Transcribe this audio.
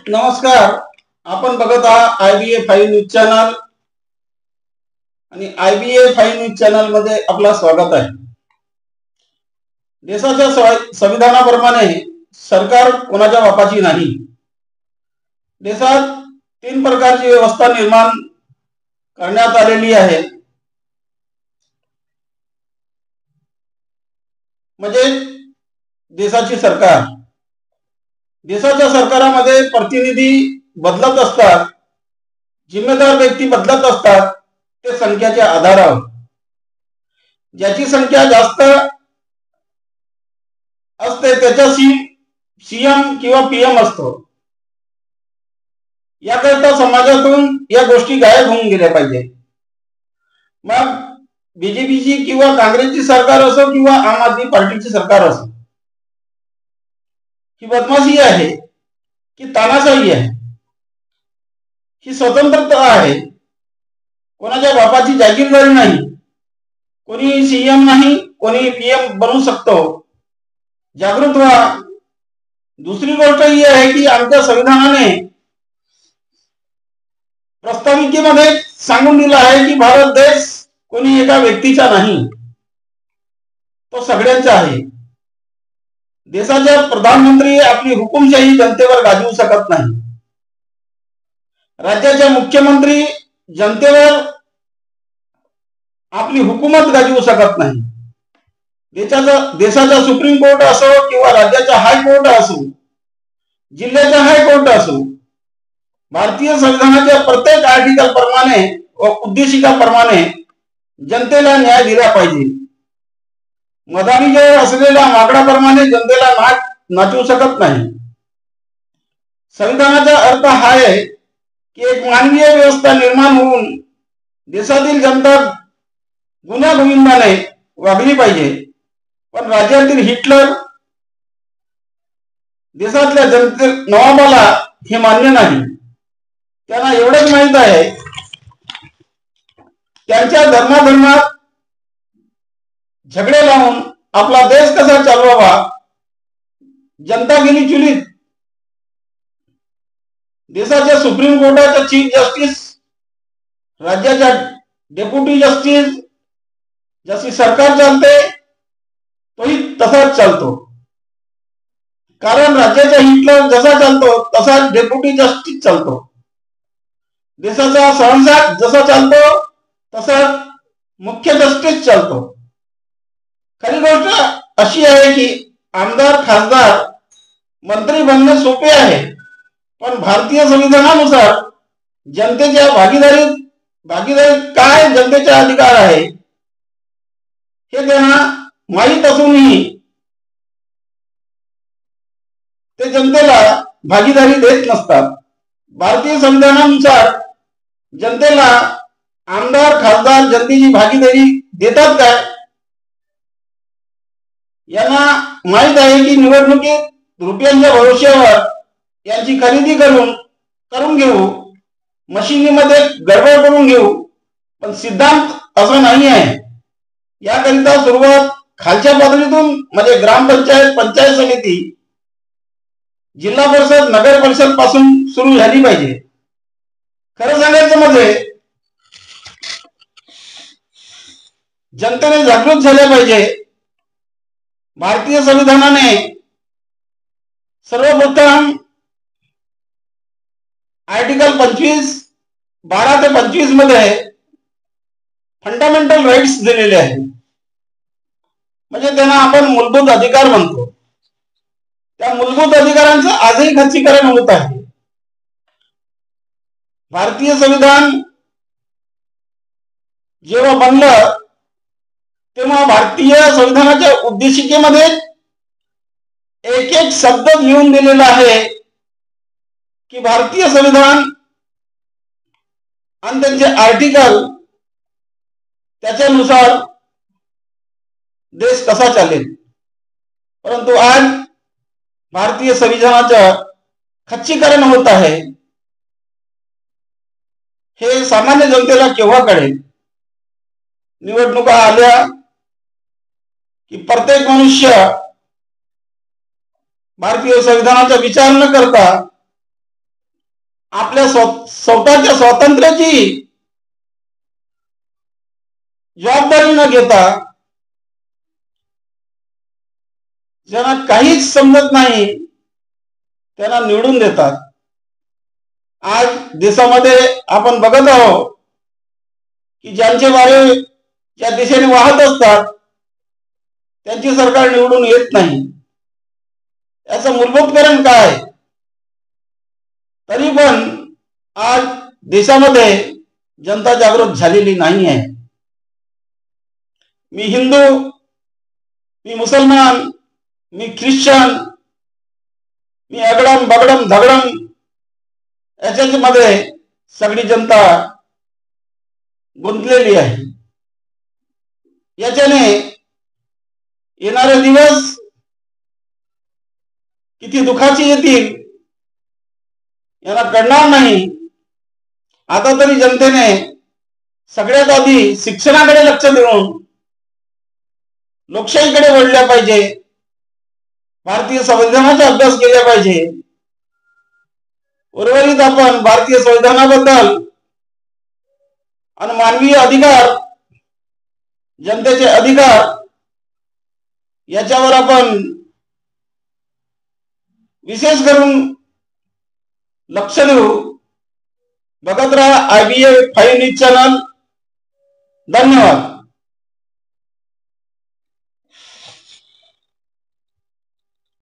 नमस्कार. आपण बघत आहात IBA5 न्यूज चॅनल आणि IBA5 न्यूज चॅनल मध्ये आपलं स्वागत आहे. देशाच्या संविधानाप्रमाणे सरकार कोणाच्या बापाची नाही. देशात 3 प्रकारची व्यवस्था निर्माण करण्यात आलेली आहे. म्हणजे देशाची सरकार. देशाच्या सरकारामध्ये प्रतिनिधी बदलत असतात, जिम्मेदार व्यक्ती बदलत असतात. ते संख्येच्या आधारावर ज्याची संख्या जास्त असते त्याच्याशी सीएम किंवा पीएम असतो. याकरता समाजातून या गोष्टी गायब होऊन गेल्या पाहिजे. मग बीजेपीची किंवा काँग्रेसची सरकार असो किंवा आम आदमी पार्टीची सरकार असो, ही बदमाशी आहे की तानाशाही आहे, ही स्वतंत्रता आहे. कोणाच्या बापाची जागीरदारी नाही. कोणी सीएम नाही, कोणी पीएम बनू शकतो. जागृत व्हा. दुसरी गोष्ट ही आहे की आमच्या संविधानाने प्रस्ताविकेमध्ये सांगून दिला आहे की भारत देश कोणी एका व्यक्तीचा नाही, तो सगळ्यांचा आहे. देशाचे प्रधानमंत्री आपली हुकुमशाही जनतेवर गाजवू शकत नाही. राज्याचे मुख्यमंत्री जनतेवर आपली हुकूमत गाजवू शकत नाही. देशाचा सुप्रीम कोर्ट असो किंवा राज्याचा हायकोर्ट असो, जिल्ह्याचा हायकोर्ट असो, भारतीय संविधानाच्या प्रत्येक आर्टिकल प्रमाणे व उद्देशिकाप्रमाणे जनतेला न्याय दिला पाहिजे. मदानीजवळ असलेल्या माकडाप्रमाणे जनतेला नाचवू शकत नाही. संविधानाचा अर्थ हा आहे की एक मानवीय व्यवस्था निर्माण होऊन देशातील जनता गुण्यागोविंदाने वागली पाहिजे. पण राज्यातील हिटलर देशातल्या जनते नवाबाला हे मान्य नाही. त्यांना एवढंच माहित आहे त्यांच्या धर्मात झगडे लावून आपला देश कसा चालवावा. जनता गेली चुलीत. देशाच्या सुप्रीम कोर्टाचा चीफ जस्टिस, राज्याच्या डेप्युटी जस्टिस, जशी सरकार चालते तोही तसाच चालतो. कारण राज्याचा हिटलर जसा चालतो तसा डेप्युटी जस्टिस चालतो. देशाचा संसद जसा चालतो तसा मुख्य जस्टिस चालतो. खरी गोष्ट अशी आहे की आमदार, खासदार, मंत्री बनणे सोपे आहे. पण भारतीय संविधानानुसार जनतेच्या भागीदारी काय, जनतेचा अधिकार आहे हे त्यांना माहीत असूनही ते जनतेला भागीदारी देत नसतात. भारतीय संविधानानुसार जनतेला आमदार, खासदार जनतेची भागीदारी देतात काय? यांना माहित आहे की निवडणुकीत रुपयांच्या भरोश्यावर यांची खरेदी करून घेऊ, मशिनीमध्ये गडबड करून घेऊ. पण सिद्धांत असं नाही आहे. याकरिता सुरुवात खालच्या पातळीतून म्हणजे ग्रामपंचायत, पंचायत समिती, जिल्हा परिषद, नगर परिषद पासून सुरू झाली पाहिजे. खरं सांगायचं म्हणजे जनतेने जागृत झाले पाहिजे. भारतीय संविधानाने सर्वप्रथम आर्टिकल 12 ते 25 मध्ये फंडामेंटल राईट्स दिलेले आहेत. म्हणजे त्यांना आपण मूलभूत अधिकार म्हणतो. त्या मूलभूत अधिकारांचं आजही खच्चीकरण होत आहे. भारतीय संविधान जेव्हा बनलं तेव्हा भारतीय संविधानाच्या उद्देशिकेमध्ये एक एक शब्द लिहून दिलेला आहे की भारतीय संविधान आणि त्यांचे आर्टिकल त्याच्यानुसार देश कसा चालेल. परंतु आज भारतीय संविधानाचं खच्चीकरण होत आहे. हे सामान्य जनतेला केव्हा कळेल? निवडणुका आल्या की प्रत्येक मनुष्य भारतीय संविधानाचा विचार न करता आपल्या स्वतःच्या स्वातंत्र्याची जबाबदारी न घेता, ज्यांना काहीच समजत नाही त्यांना निवडून देतात. आज देशामध्ये आपण बघत आहोत की ज्यांचे वारे ज्या दिशेने वाहत असतात त्यांची सरकार निवडून येत नाही. याचं मूलभूत कारण काय? तरी पण आज देशामध्ये जनता जागृत झालेली नाही आहे. मी हिंदू, मी मुसलमान, मी ख्रिश्चन, मी अगडम बगडम धगडम याच्याच मध्ये सगळी जनता गुंतलेली आहे. याच्याने येणारे दिवस किती दुःखाची येतील यांना कळणार नाही. आता तरी जनतेने सगळ्यात आधी शिक्षणाकडे लक्ष देऊन लोकशाहीकडे वळल्या पाहिजे, भारतीय संविधानाचा अभ्यास केला पाहिजे. उर्वरित आपण भारतीय संविधानाबद्दल आणि मानवीय अधिकार, जनतेचे अधिकार याच्यावर आपण विशेष करून लक्ष देऊ. बघत राहा IBA 5 न्यूज चॅनल. धन्यवाद.